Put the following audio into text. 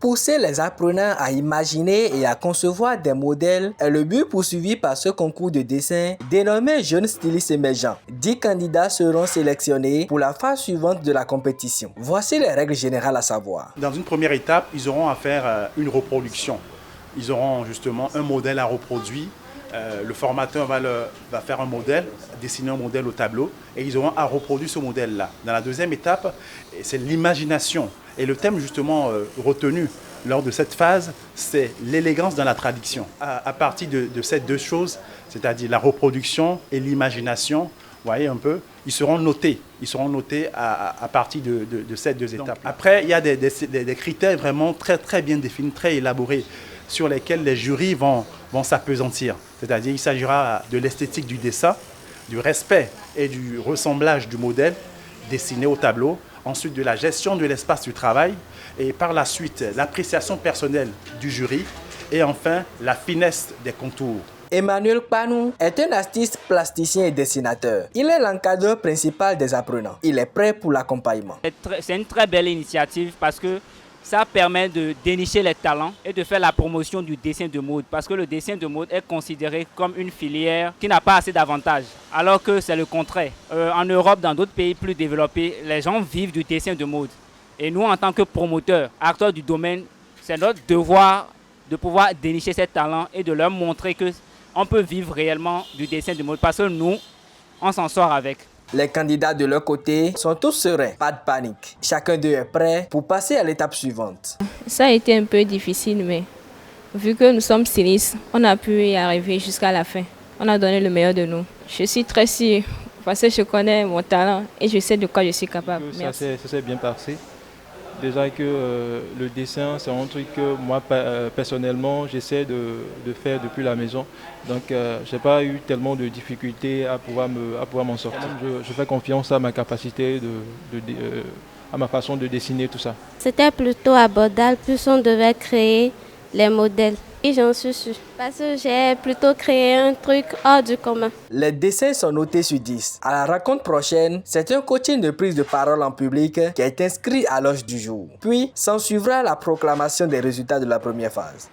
Pousser les apprenants à imaginer et à concevoir des modèles est le but poursuivi par ce concours de dessin dénommé Jeunes stylistes émergents. 10 candidats seront sélectionnés pour la phase suivante de la compétition. Voici les règles générales à savoir. Dans une première étape, ils auront à faire une reproduction. Ils auront justement un modèle à reproduire. Le formateur va faire un modèle, dessiner un modèle au tableau et ils auront à reproduire ce modèle-là. Dans la deuxième étape, c'est l'imagination. Et le thème justement retenu lors de cette phase, c'est l'élégance dans la tradition. À partir de ces deux choses, c'est-à-dire la reproduction et l'imagination, vous voyez un peu, ils seront notés. Ils seront notés à partir de ces deux étapes. Donc, après, il y a des critères vraiment très bien définis, très élaborés, sur lesquels les jurys vont s'appesantir. C'est-à-dire qu'il s'agira de l'esthétique du dessin, du respect et du ressemblage du modèle dessiné au tableau, ensuite de la gestion de l'espace du travail et par la suite l'appréciation personnelle du jury et enfin la finesse des contours. Emmanuel Panou est un artiste plasticien et dessinateur. Il est l'encadreur principal des apprenants. Il est prêt pour l'accompagnement. C'est une très belle initiative parce que ça permet de dénicher les talents et de faire la promotion du dessin de mode. Parce que le dessin de mode est considéré comme une filière qui n'a pas assez d'avantages. Alors que c'est le contraire. En Europe, dans d'autres pays plus développés, les gens vivent du dessin de mode. Et nous, en tant que promoteurs, acteurs du domaine, c'est notre devoir de pouvoir dénicher ces talents et de leur montrer qu'on peut vivre réellement du dessin de mode. Parce que nous, on s'en sort avec. Les candidats de leur côté sont tous sereins, pas de panique. Chacun d'eux est prêt pour passer à l'étape suivante. Ça a été un peu difficile, mais vu que nous sommes stylistes, on a pu y arriver jusqu'à la fin. On a donné le meilleur de nous. Je suis très sûre parce que je connais mon talent et je sais de quoi je suis capable. Ça s'est bien passé. Déjà que le dessin, c'est un truc que moi, personnellement, j'essaie de faire depuis la maison. Donc, je n'ai pas eu tellement de difficultés à pouvoir m'en sortir. Je fais confiance à ma capacité, à ma façon de dessiner tout ça. C'était plutôt abordable, plus on devait créer les modèles. Et j'en suis sûre, parce que j'ai plutôt créé un truc hors du commun. Les dessins sont notés sur 10. À la rencontre prochaine, c'est un coaching de prise de parole en public qui est inscrit à l'ordre du jour. Puis, s'en suivra la proclamation des résultats de la première phase.